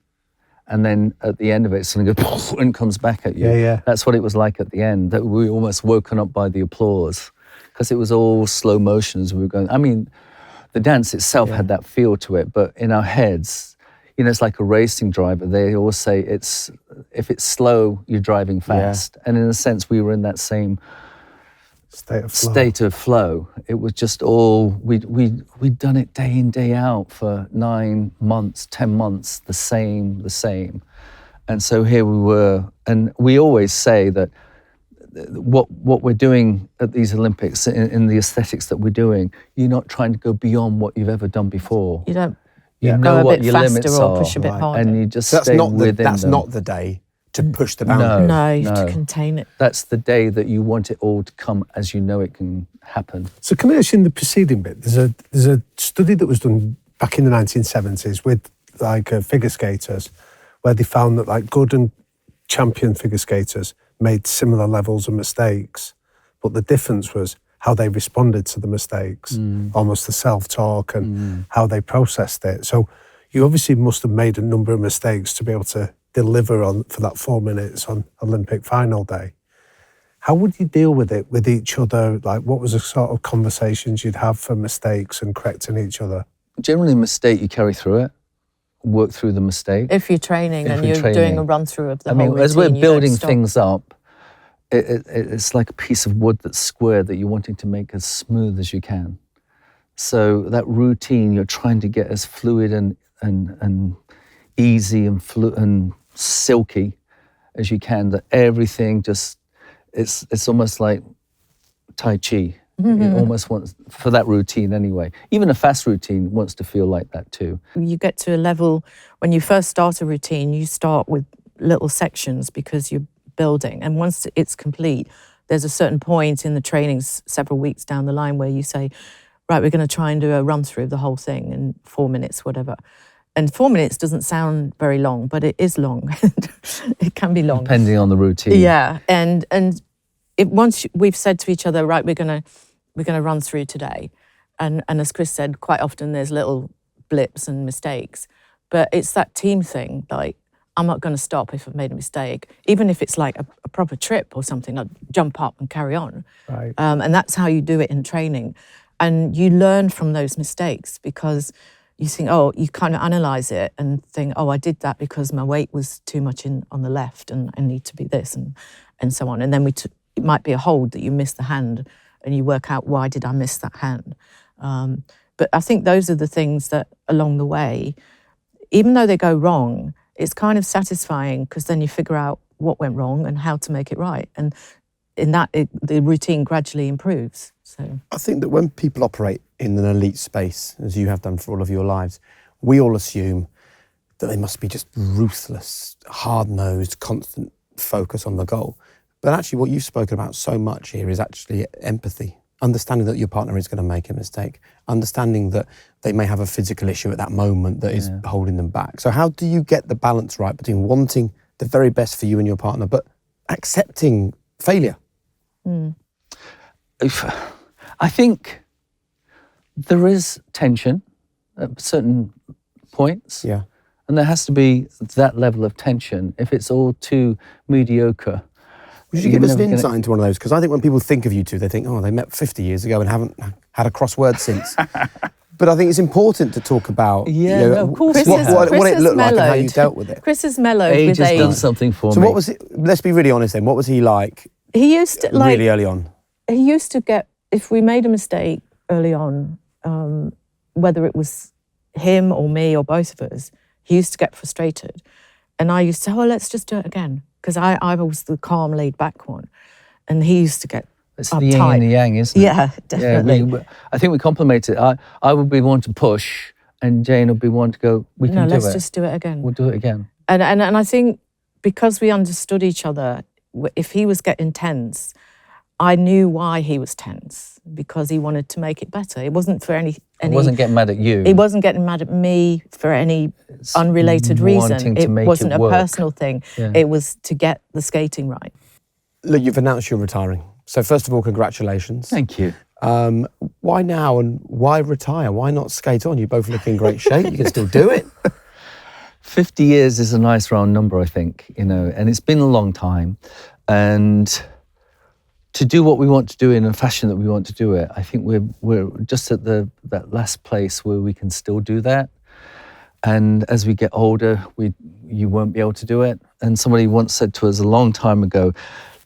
Speaker 1: And then at the end of it, something goes and comes back at you.
Speaker 4: Yeah.
Speaker 1: That's what it was like at the end, that we were almost woken up by the applause, because it was all slow motion as we were going. I mean, the dance itself had that feel to it, but in our heads, you know, it's like a racing driver. They always say if it's slow, you're driving fast. And in a sense, we were in that same state of flow. It was just all, we'd done it day in, day out for 9 months, 10 months, the same. And so here we were, and we always say that what we're doing at these Olympics, in the aesthetics that we're doing, you're not trying to go beyond what you've ever done before.
Speaker 3: You don't
Speaker 1: You know
Speaker 3: go a
Speaker 1: what
Speaker 3: bit
Speaker 1: your
Speaker 3: faster
Speaker 1: limits
Speaker 3: or
Speaker 1: are,
Speaker 3: push a bit harder.
Speaker 1: and you just
Speaker 2: So
Speaker 1: stay within
Speaker 2: that's
Speaker 1: them.
Speaker 2: not the day to push the boundary.
Speaker 3: No, you have to contain it.
Speaker 1: That's the day that you want it all to come as you know it can happen.
Speaker 4: So can I ask you in the preceding bit, there's a study that was done back in the 1970s with like figure skaters, where they found that like good and champion figure skaters made similar levels of mistakes, but the difference was how they responded to the mistakes, almost the self-talk and how they processed it. So you obviously must have made a number of mistakes to be able to deliver on for that 4 minutes on Olympic final day. How would you deal with it with each other? Like, what was the sort of conversations you'd have for mistakes and correcting each other?
Speaker 1: Generally, a mistake, you carry through it, work through the mistake.
Speaker 3: If you're training and you're doing a run through of the whole routine,
Speaker 1: as we're
Speaker 3: you
Speaker 1: building
Speaker 3: don't stop.
Speaker 1: things up, it's like a piece of wood that's square that you're wanting to make as smooth as you can. So that routine, you're trying to get as fluid and easy and silky as you can, that everything just, it's almost like Tai Chi. It almost wants, for that routine anyway. Even a fast routine wants to feel like that too.
Speaker 3: You get to a level, when you first start a routine, you start with little sections because you're building. And once it's complete, there's a certain point in the trainings several weeks down the line where you say, right, we're going to try and do a run through of the whole thing in 4 minutes, whatever. And 4 minutes doesn't sound very long, but it is long. It can be long.
Speaker 1: Depending on the routine.
Speaker 3: Yeah, and once we've said to each other, right, we're gonna run through today, and as Chris said, quite often there's little blips and mistakes, but it's that team thing. Like, I'm not going to stop if I've made a mistake, even if it's like a proper trip or something. I'll jump up and carry on.
Speaker 4: Right.
Speaker 3: And that's how you do it in training, and you learn from those mistakes because you think, oh, you kind of analyze it and think, oh, I did that because my weight was too much on the left and I need to be this and so on. And then it might be a hold that you miss the hand and you work out, why did I miss that hand? But I think those are the things that along the way, even though they go wrong, it's kind of satisfying because then you figure out what went wrong and how to make it right. And in that, the routine gradually improves. So
Speaker 2: I think that when people operate in an elite space, as you have done for all of your lives, we all assume that they must be just ruthless, hard-nosed, constant focus on the goal. But actually what you've spoken about so much here is actually empathy, understanding that your partner is going to make a mistake, understanding that they may have a physical issue at that moment that is holding them back. So how do you get the balance right between wanting the very best for you and your partner, but accepting failure?
Speaker 1: I think there is tension at certain points.
Speaker 2: Yeah.
Speaker 1: And there has to be that level of tension. If it's all too mediocre.
Speaker 2: Would you give us an insight into one of those? Because I think when people think of you two, they think, oh, they met 50 years ago and haven't had a crossword since. But I think it's important to talk about
Speaker 1: of course.
Speaker 2: what it looked like and how you dealt with it.
Speaker 3: Chris is mellowed
Speaker 1: Age
Speaker 3: with
Speaker 1: has
Speaker 3: age.
Speaker 1: done something for me.
Speaker 2: So what was it? Let's be really honest then. What was he like
Speaker 3: He used to
Speaker 2: really early on?
Speaker 3: He used to get, if we made a mistake early on, whether it was him or me or both of us, he used to get frustrated. And I used to say, oh, let's just do it again. Because I was the calm, laid-back one. And he used to get
Speaker 1: It's
Speaker 3: uptight.
Speaker 1: the yin and the yang, isn't it?
Speaker 3: Yeah, definitely.
Speaker 1: Yeah, I think we complement it. I would be one to push, and Jayne would be one to go, we can do it.
Speaker 3: Let's just do it again.
Speaker 1: We'll do it again.
Speaker 3: And I think because we understood each other, if he was getting tense, I knew why he was tense, because he wanted to make it better. It wasn't for any
Speaker 1: He wasn't getting mad at you.
Speaker 3: He wasn't getting mad at me for any unrelated reason.
Speaker 1: wanting to
Speaker 3: It
Speaker 1: make
Speaker 3: wasn't
Speaker 1: it
Speaker 3: a
Speaker 1: work.
Speaker 3: personal thing.
Speaker 1: Yeah.
Speaker 3: It was to get the skating right.
Speaker 2: Look, you've announced you're retiring. So first of all, congratulations.
Speaker 1: Thank you.
Speaker 2: Why now and why retire? Why not skate on? You both look in great shape. You can still do it.
Speaker 1: 50 years is a nice round number, I think, and it's been a long time. And to do what we want to do in a fashion that we want to do it, I think we're just at that last place where we can still do that. And as we get older, you won't be able to do it. And somebody once said to us a long time ago,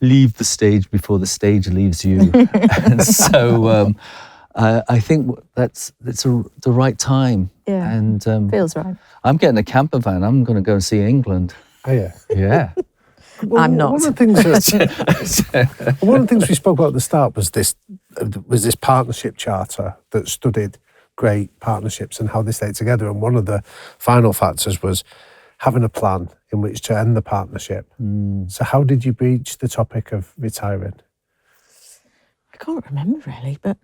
Speaker 1: leave the stage before the stage leaves you. And so I think that's the right time.
Speaker 3: Yeah,
Speaker 1: and
Speaker 3: feels right.
Speaker 1: I'm getting a camper van. I'm going to go and see England.
Speaker 4: Oh, yeah.
Speaker 1: Yeah.
Speaker 4: Well,
Speaker 3: I'm not.
Speaker 4: One of the things we spoke about at the start was this partnership charter that studied great partnerships and how they stay together. And one of the final factors was having a plan in which to end the partnership. So how did you breach the topic of retiring?
Speaker 3: I can't remember really, but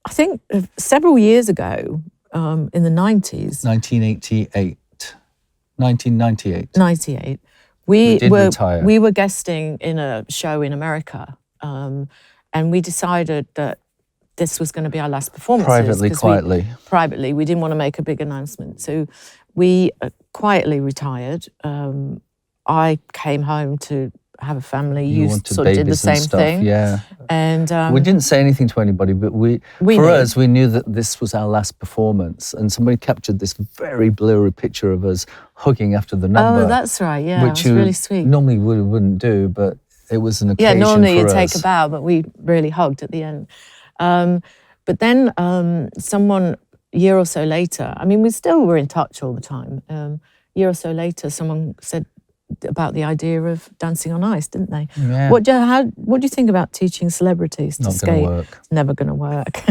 Speaker 3: I think several years ago, in the 90s,
Speaker 1: 1998.
Speaker 3: 98,
Speaker 1: We did retire.
Speaker 3: we were guesting in a show in America, and we decided that this was going to be our last performance.
Speaker 1: Privately.
Speaker 3: We didn't want to make a big announcement. So we quietly retired. I came home to have a family. You
Speaker 1: wanted
Speaker 3: sort of did the
Speaker 1: babies and
Speaker 3: same
Speaker 1: stuff,
Speaker 3: thing.
Speaker 1: Yeah.
Speaker 3: And
Speaker 1: we didn't say anything to anybody, but we
Speaker 3: knew.
Speaker 1: us, we knew that this was our last performance. And somebody captured this very blurry picture of us hugging after the number.
Speaker 3: Oh, that's right. Yeah,
Speaker 1: which
Speaker 3: it was really sweet.
Speaker 1: Normally wouldn't do, but it was an occasion.
Speaker 3: Yeah, normally
Speaker 1: for
Speaker 3: you
Speaker 1: us.
Speaker 3: take a bow, but we really hugged at the end. But then someone, a year or so later, I mean, we still were in touch all the time. A year or so later, someone said about the idea of dancing on ice, didn't they?
Speaker 1: Yeah.
Speaker 3: What do you think about teaching celebrities to
Speaker 1: Not
Speaker 3: skate?
Speaker 1: going to work.
Speaker 3: It's never going to work.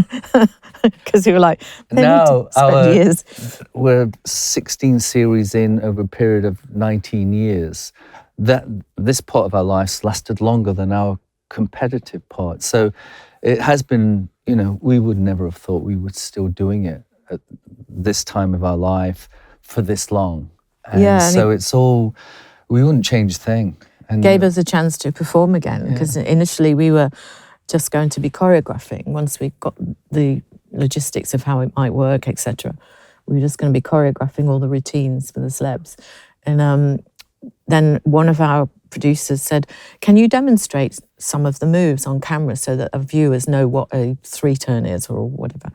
Speaker 3: Because you were like, they
Speaker 1: No,
Speaker 3: need to spend years.
Speaker 1: We're 16 series in over a period of 19 years. This part of our lives lasted longer than our competitive part. So it has been, we would never have thought we were still doing it at this time of our life for this long. And
Speaker 3: Yeah, and
Speaker 1: so it's all, we wouldn't change a thing. And
Speaker 3: gave us a chance to perform again, because initially we were just going to be choreographing. Once we got the logistics of how it might work, etc., we were just going to be choreographing all the routines for the celebs. And then one of our producers said, can you demonstrate some of the moves on camera so that our viewers know what a 3-turn is or whatever?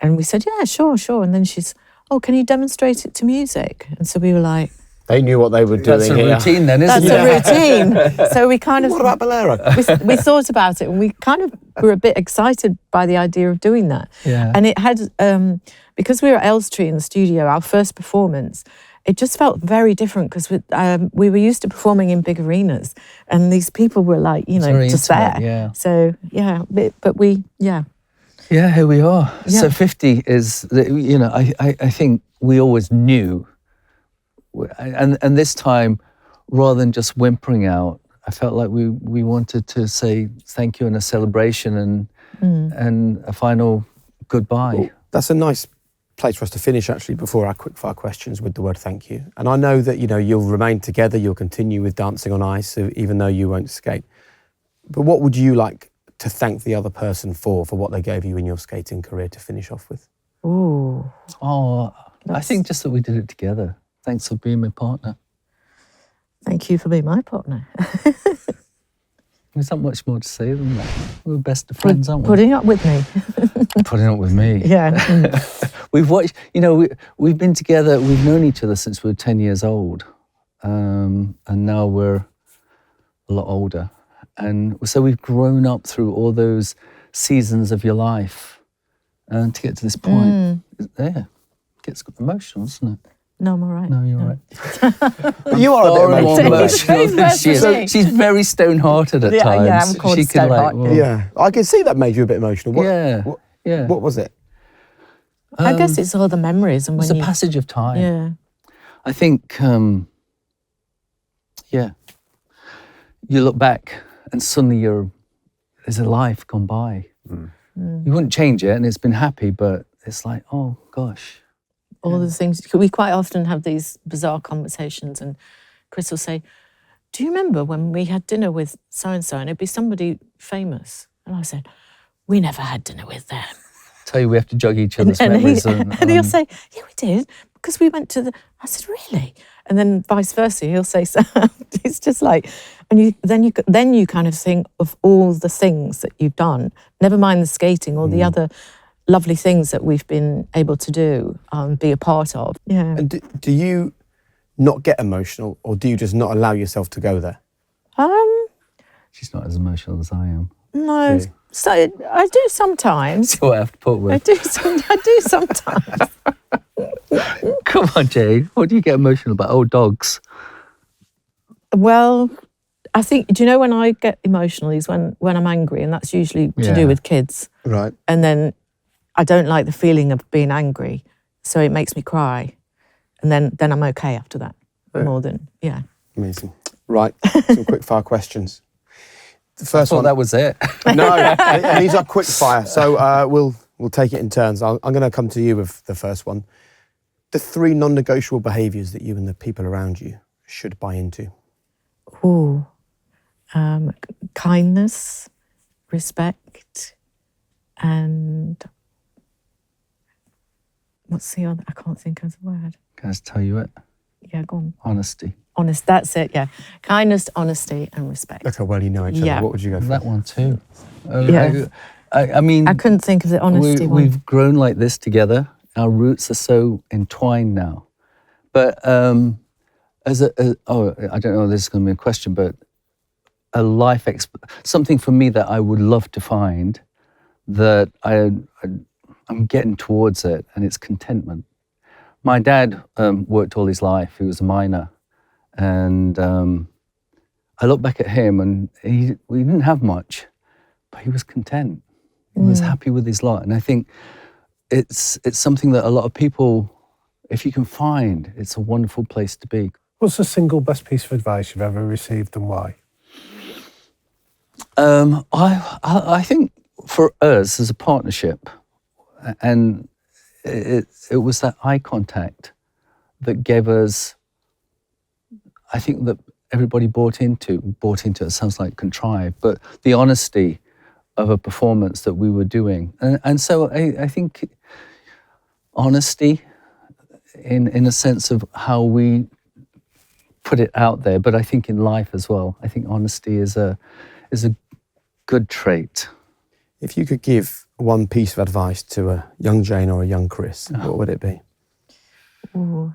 Speaker 3: And we said, yeah, sure. And then she's, oh, can you demonstrate it to music? And so we were like,
Speaker 2: They knew what they were doing.
Speaker 1: that's a
Speaker 2: here.
Speaker 1: routine then, isn't
Speaker 3: that's
Speaker 1: it?
Speaker 3: a routine. So we kind of...
Speaker 2: What about Bolero?
Speaker 3: we thought about it, and we kind of were a bit excited by the idea of doing that.
Speaker 1: Yeah.
Speaker 3: And it had, because we were at Elstree in the studio, our first performance, it just felt very different, because we were used to performing in big arenas, and these people were like,
Speaker 1: very
Speaker 3: just
Speaker 1: intimate,
Speaker 3: there.
Speaker 1: yeah.
Speaker 3: So, yeah, but we, yeah.
Speaker 1: Yeah, here we are.
Speaker 3: Yeah.
Speaker 1: So 50 is, I think we always knew. And this time, rather than just whimpering out, I felt like we wanted to say thank you and a celebration and a final goodbye.
Speaker 2: Well, that's a nice place for us to finish, actually, before our quickfire questions with the word thank you. And I know that, you'll remain together, you'll continue with Dancing on Ice, even though you won't skate. But what would you like to thank the other person for what they gave you in your skating career, to finish off with?
Speaker 3: Ooh.
Speaker 1: Oh, I think just that we did it together. Thanks for being my partner.
Speaker 3: Thank you for being my partner.
Speaker 1: There's not much more to say than that. We're best of friends, aren't we?
Speaker 3: Putting up with me.
Speaker 1: Putting up with me.
Speaker 3: Yeah.
Speaker 1: We've watched, we've been together, we've known each other since we were 10 years old. And now we're a lot older. And so we've grown up through all those seasons of your life. And to get to this point, it gets emotional, doesn't it?
Speaker 3: No, I'm all right.
Speaker 1: No, you're right.
Speaker 2: You are a bit
Speaker 1: More
Speaker 2: emotional.
Speaker 1: emotional than she is. She's very stone-hearted at times.
Speaker 3: Yeah, I'm called stone-hearted.
Speaker 2: Yeah, I can see that made you a bit emotional. What was it?
Speaker 3: I guess it's all the memories. And
Speaker 1: It's
Speaker 3: when
Speaker 1: a passage of time.
Speaker 3: Yeah.
Speaker 1: I think, you look back and suddenly there's a life gone by. You wouldn't change it, and it's been happy, but it's like, oh gosh.
Speaker 3: All the things, we quite often have these bizarre conversations, and Chris will say, do you remember when we had dinner with so-and-so, and it'd be somebody famous? And I said, we never had dinner with them.
Speaker 1: Tell you we have to jug each other's memories.
Speaker 3: And he'll say, yeah, we did, because we went to the... I said, really? And then vice versa, he'll say, so it's just like... And then you kind of think of all the things that you've done, never mind the skating, all the other lovely things that we've been able to do, be a part of. Yeah.
Speaker 2: And do you not get emotional, or do you just not allow yourself to go there?
Speaker 1: She's not as emotional as I am.
Speaker 3: No,
Speaker 2: Really?
Speaker 3: so I do sometimes.
Speaker 1: That's what I have to put with.
Speaker 3: I do sometimes.
Speaker 1: Come on, Jayne. What do you get emotional about? Oh, dogs.
Speaker 3: Well, I think, do you know when I get emotional is when I'm angry, and that's usually to do with kids.
Speaker 2: Right.
Speaker 3: And then I don't like the feeling of being angry, so it makes me cry. And then I'm okay after that, more than, yeah.
Speaker 2: Amazing. Right, some quick fire questions. The first one.
Speaker 1: that was it.
Speaker 2: No, these are quick fire, so we'll take it in turns. I'm going to come to you with the first one. The 3 non-negotiable behaviours that you and the people around you should buy into.
Speaker 3: Ooh. Kindness, respect, and what's the other? I can't think of the word.
Speaker 1: Can I just tell you it?
Speaker 3: Yeah, go on.
Speaker 1: Honesty.
Speaker 3: Honest, that's it, yeah. Kindness, honesty, and respect.
Speaker 2: Look how well you know each other.
Speaker 3: Yeah.
Speaker 2: What would you go for?
Speaker 1: That one too.
Speaker 3: Yeah.
Speaker 1: I mean,
Speaker 3: I couldn't think of the honesty one.
Speaker 1: we've grown like this together. Our roots are so entwined now. But I don't know if this is going to be a question, but a life, something for me that I would love to find, that I'm getting towards it, and it's contentment. My dad worked all his life. He was a miner. And I look back at him, and we didn't have much, but he was content. He was happy with his lot. And I think it's something that a lot of people, if you can find, it's a wonderful place to be.
Speaker 4: What's the single best piece of advice you've ever received, and why?
Speaker 1: I think for us as a partnership, and it was that eye contact that gave us, I think that everybody bought into it sounds like contrived, but the honesty of a performance that we were doing. And so I think honesty in a sense of how we put it out there, but I think in life as well, I think honesty is a good trait.
Speaker 2: If you could give one piece of advice to a young Jayne or a young Chris, what would it be?
Speaker 3: Ooh.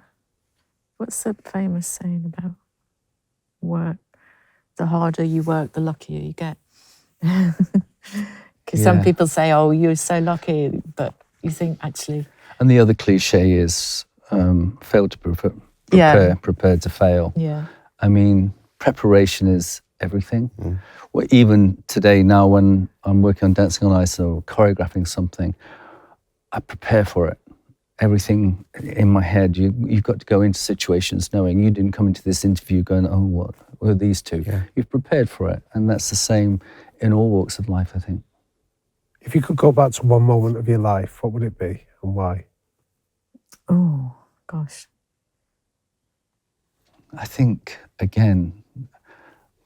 Speaker 3: What's the famous saying about work? The harder you work, the luckier you get. Because some people say, oh, you're so lucky, but you think actually...
Speaker 1: And the other cliche is fail to prepare, prepared to fail.
Speaker 3: Yeah.
Speaker 1: I mean, preparation is everything. Well, even today, now when I'm working on Dancing on Ice or choreographing something, I prepare for it. Everything in my head, you've got to go into situations knowing you didn't come into this interview going, oh, what are these two?
Speaker 2: Yeah.
Speaker 1: You've prepared for it. And that's the same in all walks of life, I think.
Speaker 4: If you could go back to one moment of your life, what would it be and why?
Speaker 3: Oh, gosh.
Speaker 1: I think, again,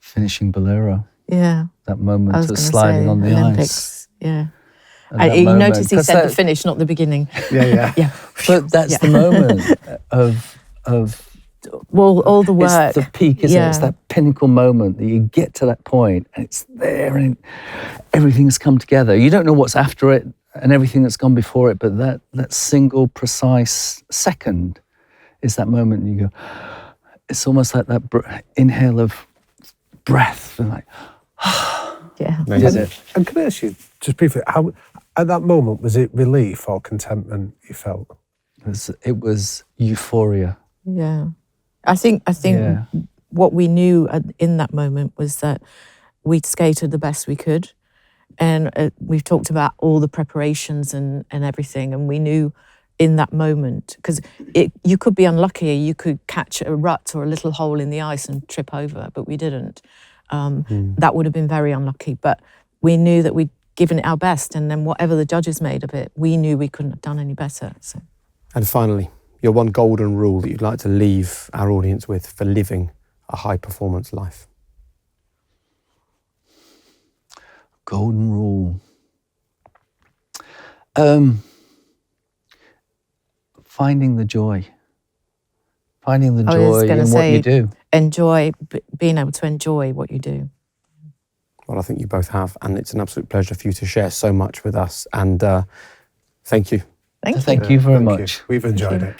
Speaker 1: finishing Bolero.
Speaker 3: Yeah.
Speaker 1: That moment
Speaker 3: I was
Speaker 1: of
Speaker 3: gonna
Speaker 1: sliding
Speaker 3: say
Speaker 1: on the
Speaker 3: Olympics.
Speaker 1: ice.
Speaker 3: Yeah.
Speaker 1: And
Speaker 3: You
Speaker 1: that moment,
Speaker 3: notice he
Speaker 1: 'cause
Speaker 3: said the
Speaker 1: that-
Speaker 3: finish, not the beginning.
Speaker 4: Yeah.
Speaker 3: Yeah.
Speaker 1: But that's the moment of
Speaker 3: Well, all the work.
Speaker 1: it's the peak, isn't it? It's
Speaker 3: Yeah.
Speaker 1: that pinnacle moment that you get to that point and it's there and everything's come together. You don't know what's after it and everything that's gone before it, but that single precise second is that moment and you go, it's almost like that inhale of breath and like,
Speaker 3: Yeah.
Speaker 1: is it?
Speaker 4: And can I ask you, just briefly, how at that moment, was it relief or contentment you felt?
Speaker 1: It was euphoria.
Speaker 3: Yeah. I think
Speaker 1: Yeah.
Speaker 3: what we knew in that moment was that we'd skated the best we could. And we've talked about all the preparations and everything. And we knew in that moment, because you could be unlucky, you could catch a rut or a little hole in the ice and trip over, but we didn't. That would have been very unlucky. But we knew that we'd given it our best. And then whatever the judges made of it, we knew we couldn't have done any better. So.
Speaker 2: And finally, your one golden rule that you'd like to leave our audience with for living a high-performance life.
Speaker 1: Golden rule. Finding the joy. Finding the
Speaker 3: I was
Speaker 1: joy
Speaker 3: gonna
Speaker 1: in what
Speaker 3: say,
Speaker 1: you do.
Speaker 3: Enjoy, being able to enjoy what you do.
Speaker 2: Well, I think you both have, and it's an absolute pleasure for you to share so much with us. And thank you.
Speaker 3: Thank you.
Speaker 1: Thank you very
Speaker 4: Thank
Speaker 1: much.
Speaker 4: We've enjoyed it.